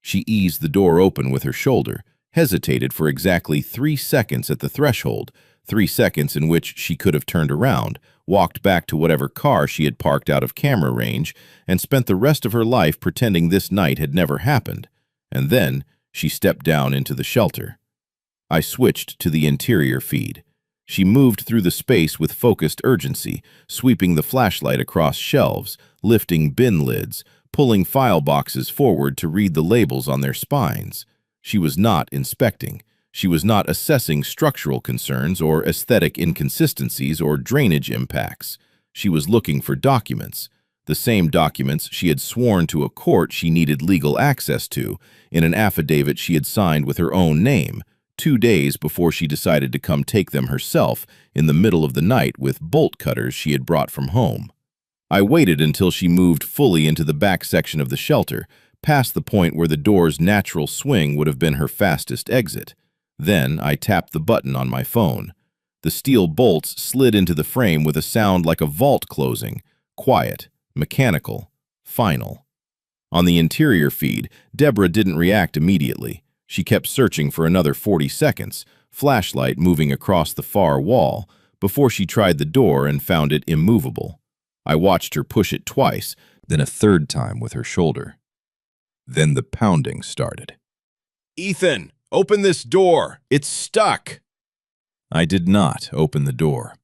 She eased the door open with her shoulder, hesitated for exactly 3 seconds at the threshold, 3 seconds in which she could have turned around, walked back to whatever car she had parked out of camera range, and spent the rest of her life pretending this night had never happened. And then she stepped down into the shelter. I switched to the interior feed. She moved through the space with focused urgency, sweeping the flashlight across shelves, lifting bin lids, pulling file boxes forward to read the labels on their spines. She was not inspecting. She was not assessing structural concerns or aesthetic inconsistencies or drainage impacts. She was looking for documents, the same documents she had sworn to a court she needed legal access to, in an affidavit she had signed with her own name, 2 days before she decided to come take them herself in the middle of the night with bolt cutters she had brought from home. I waited until she moved fully into the back section of the shelter, past the point where the door's natural swing would have been her fastest exit. Then I tapped the button on my phone. The steel bolts slid into the frame with a sound like a vault closing, quiet, mechanical, final. On the interior feed, Deborah didn't react immediately. She kept searching for another 40 seconds, flashlight moving across the far wall, before she tried the door and found it immovable. I watched her push it twice, then a third time with her shoulder. Then the pounding started. "Ethan, open this door! It's stuck!" I did not open the door.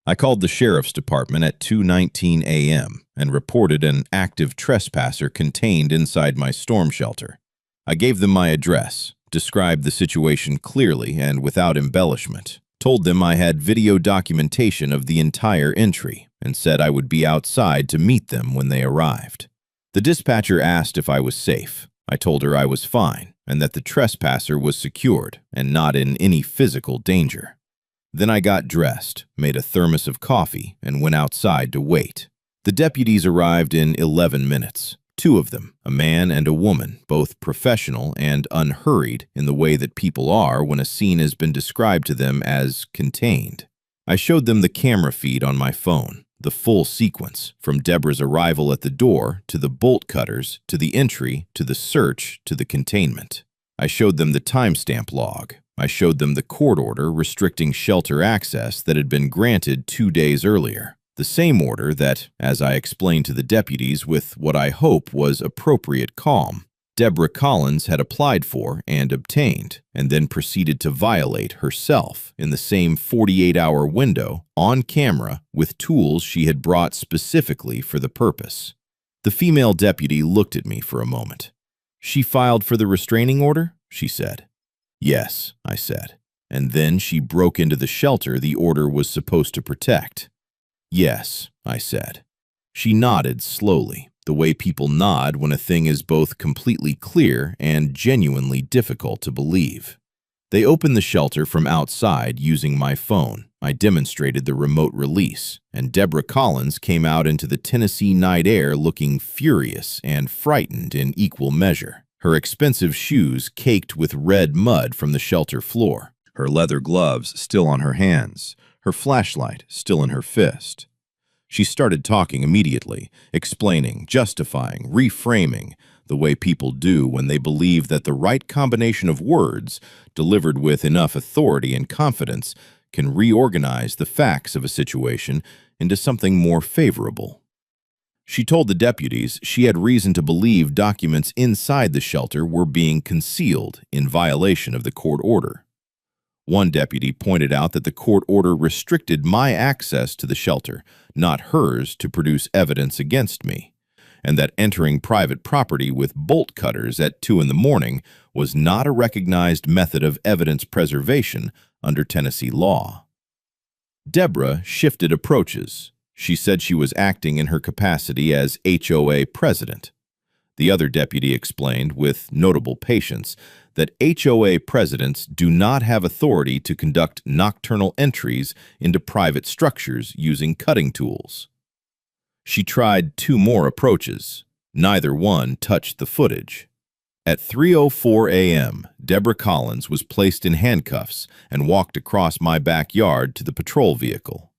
I called the sheriff's department at 2:19 a.m. and reported an active trespasser contained inside my storm shelter. I gave them my address, described the situation clearly and without embellishment, told them I had video documentation of the entire entry, and said I would be outside to meet them when they arrived. The dispatcher asked if I was safe. I told her I was fine and that the trespasser was secured and not in any physical danger. Then I got dressed, made a thermos of coffee, and went outside to wait. The deputies arrived in 11 minutes. 2 of them, a man and a woman, both professional and unhurried in the way that people are when a scene has been described to them as contained. I showed them the camera feed on my phone, the full sequence, from Deborah's arrival at the door, to the bolt cutters, to the entry, to the search, to the containment. I showed them the timestamp log. I showed them the court order restricting shelter access that had been granted 2 days earlier. The same order that, as I explained to the deputies with what I hope was appropriate calm, Deborah Collins had applied for and obtained, and then proceeded to violate herself in the same 48-hour window, on camera, with tools she had brought specifically for the purpose. The female deputy looked at me for a moment. "She filed for the restraining order?" she said. "Yes," I said. "And then she broke into the shelter the order was supposed to protect." "Yes," I said. She nodded slowly, the way people nod when a thing is both completely clear and genuinely difficult to believe. They opened the shelter from outside using my phone. I demonstrated the remote release, and Deborah Collins came out into the Tennessee night air looking furious and frightened in equal measure. Her expensive shoes caked with red mud from the shelter floor, her leather gloves still on her hands, her flashlight still in her fist. She started talking immediately, explaining, justifying, reframing, the way people do when they believe that the right combination of words, delivered with enough authority and confidence, can reorganize the facts of a situation into something more favorable. She told the deputies she had reason to believe documents inside the shelter were being concealed in violation of the court order. One deputy pointed out that the court order restricted my access to the shelter, not hers to produce evidence against me, and that entering private property with bolt cutters at 2 a.m. was not a recognized method of evidence preservation under Tennessee law. Deborah shifted approaches. She said she was acting in her capacity as HOA president. The other deputy explained, with notable patience, that HOA presidents do not have authority to conduct nocturnal entries into private structures using cutting tools. She tried 2 more approaches. Neither one touched the footage. At 3:04 a.m., Deborah Collins was placed in handcuffs and walked across my backyard to the patrol vehicle.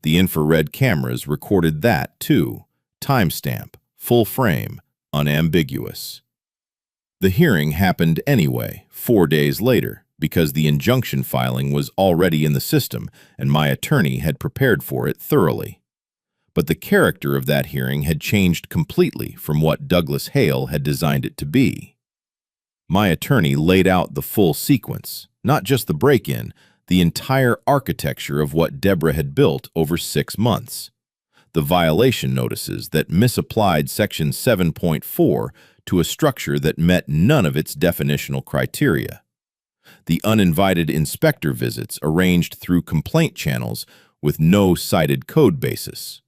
The infrared cameras recorded that, too. Timestamp, full frame, unambiguous. The hearing happened anyway, 4 days later, because the injunction filing was already in the system and my attorney had prepared for it thoroughly. But the character of that hearing had changed completely from what Douglas Hale had designed it to be. My attorney laid out the full sequence, not just the break-in, the entire architecture of what Deborah had built over 6 months. The violation notices that misapplied Section 7.4 to a structure that met none of its definitional criteria. The uninvited inspector visits arranged through complaint channels with no cited code basis.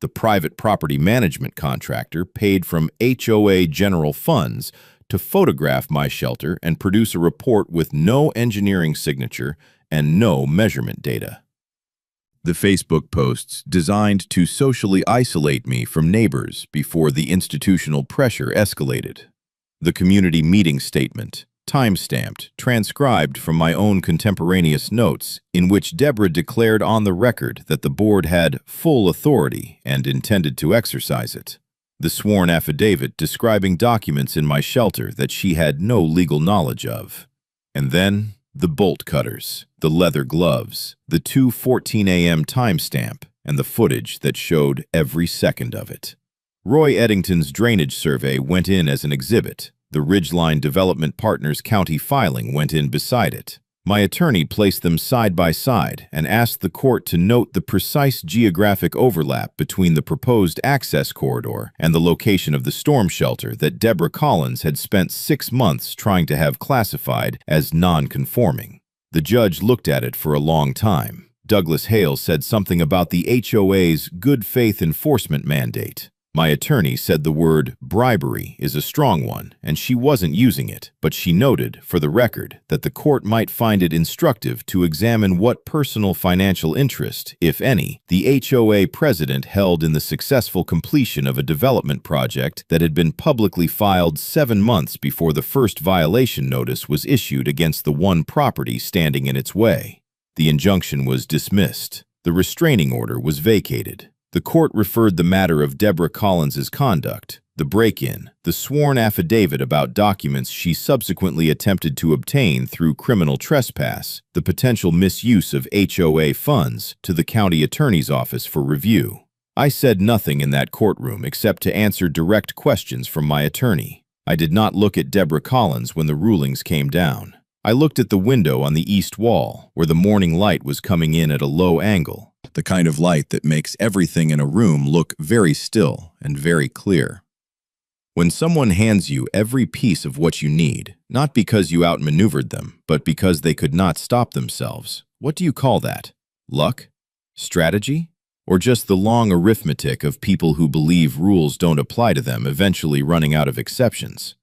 The private property management contractor paid from HOA general funds to photograph my shelter and produce a report with no engineering signature and no measurement data. The Facebook posts designed to socially isolate me from neighbors before the institutional pressure escalated. The community meeting statement, time-stamped, transcribed from my own contemporaneous notes, in which Deborah declared on the record that the board had full authority and intended to exercise it. The sworn affidavit describing documents in my shelter that she had no legal knowledge of. And then the bolt cutters, the leather gloves, the 2:14 a.m. timestamp, and the footage that showed every second of it. Roy Eddington's drainage survey went in as an exhibit. The Ridgeline Development Partners County filing went in beside it. My attorney placed them side by side and asked the court to note the precise geographic overlap between the proposed access corridor and the location of the storm shelter that Deborah Collins had spent 6 months trying to have classified as non-conforming. The judge looked at it for a long time. Douglas Hale said something about the HOA's good faith enforcement mandate. My attorney said the word bribery is a strong one, and she wasn't using it, but she noted, for the record, that the court might find it instructive to examine what personal financial interest, if any, the HOA president held in the successful completion of a development project that had been publicly filed 7 months before the first violation notice was issued against the one property standing in its way. The injunction was dismissed. The restraining order was vacated. The court referred the matter of Deborah Collins's conduct, the break-in, the sworn affidavit about documents she subsequently attempted to obtain through criminal trespass, the potential misuse of HOA funds, to the county attorney's office for review. I said nothing in that courtroom except to answer direct questions from my attorney. I did not look at Deborah Collins when the rulings came down. I looked at the window on the east wall, where the morning light was coming in at a low angle, the kind of light that makes everything in a room look very still and very clear. When someone hands you every piece of what you need, not because you outmaneuvered them, but because they could not stop themselves, what do you call that? Luck? Strategy? Or just the long arithmetic of people who believe rules don't apply to them eventually running out of exceptions?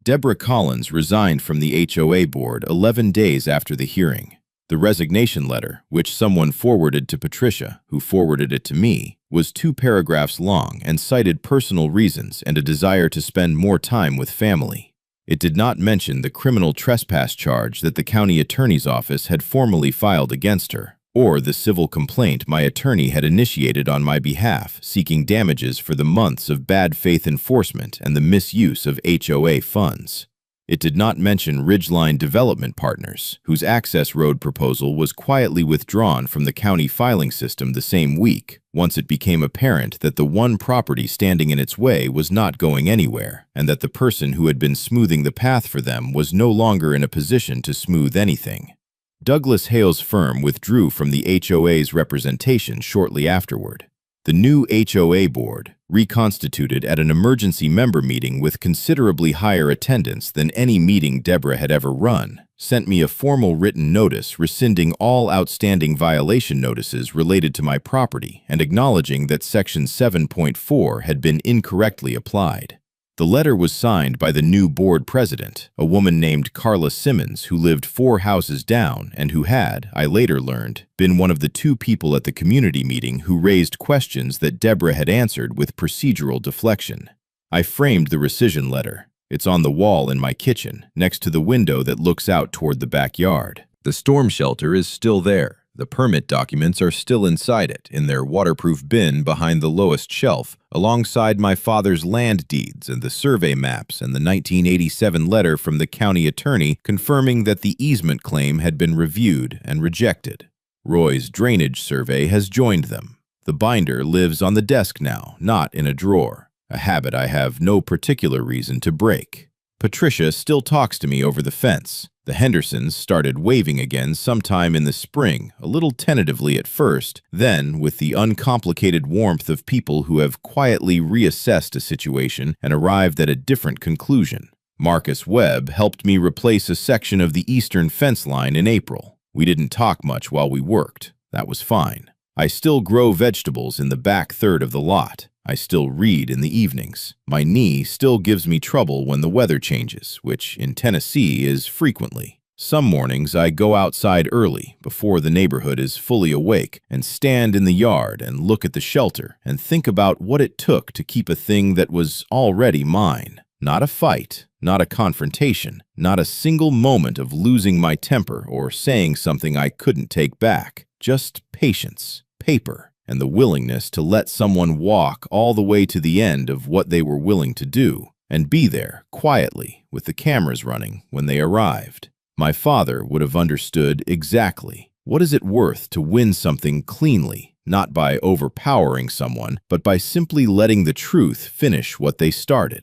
Deborah Collins resigned from the HOA board 11 days after the hearing. The resignation letter, which someone forwarded to Patricia, who forwarded it to me, was 2 paragraphs long and cited personal reasons and a desire to spend more time with family. It did not mention the criminal trespass charge that the county attorney's office had formally filed against her, or the civil complaint my attorney had initiated on my behalf, seeking damages for the months of bad faith enforcement and the misuse of HOA funds. It did not mention Ridgeline Development Partners, whose access road proposal was quietly withdrawn from the county filing system the same week, once it became apparent that the one property standing in its way was not going anywhere, and that the person who had been smoothing the path for them was no longer in a position to smooth anything. Douglas Hale's firm withdrew from the HOA's representation shortly afterward. The new HOA board, reconstituted at an emergency member meeting with considerably higher attendance than any meeting Deborah had ever run, sent me a formal written notice rescinding all outstanding violation notices related to my property and acknowledging that Section 7.4 had been incorrectly applied. The letter was signed by the new board president, a woman named Carla Simmons, who lived 4 houses down and who had, I later learned, been one of the 2 people at the community meeting who raised questions that Deborah had answered with procedural deflection. I framed the rescission letter. It's on the wall in my kitchen, next to the window that looks out toward the backyard. The storm shelter is still there. The permit documents are still inside it, in their waterproof bin behind the lowest shelf, alongside my father's land deeds and the survey maps and the 1987 letter from the county attorney confirming that the easement claim had been reviewed and rejected. Roy's drainage survey has joined them. The binder lives on the desk now, not in a drawer, a habit I have no particular reason to break. Patricia still talks to me over the fence. The Hendersons started waving again sometime in the spring, a little tentatively at first, then, with the uncomplicated warmth of people who have quietly reassessed a situation and arrived at a different conclusion. Marcus Webb helped me replace a section of the eastern fence line in April. We didn't talk much while we worked. That was fine. I still grow vegetables in the back third of the lot. I still read in the evenings. My knee still gives me trouble when the weather changes, which in Tennessee is frequently. Some mornings I go outside early, before the neighborhood is fully awake, and stand in the yard and look at the shelter and think about what it took to keep a thing that was already mine. Not a fight, not a confrontation, not a single moment of losing my temper or saying something I couldn't take back. Just patience, paper, and the willingness to let someone walk all the way to the end of what they were willing to do, and be there, quietly, with the cameras running when they arrived. My father would have understood exactly. What is it worth to win something cleanly, not by overpowering someone, but by simply letting the truth finish what they started?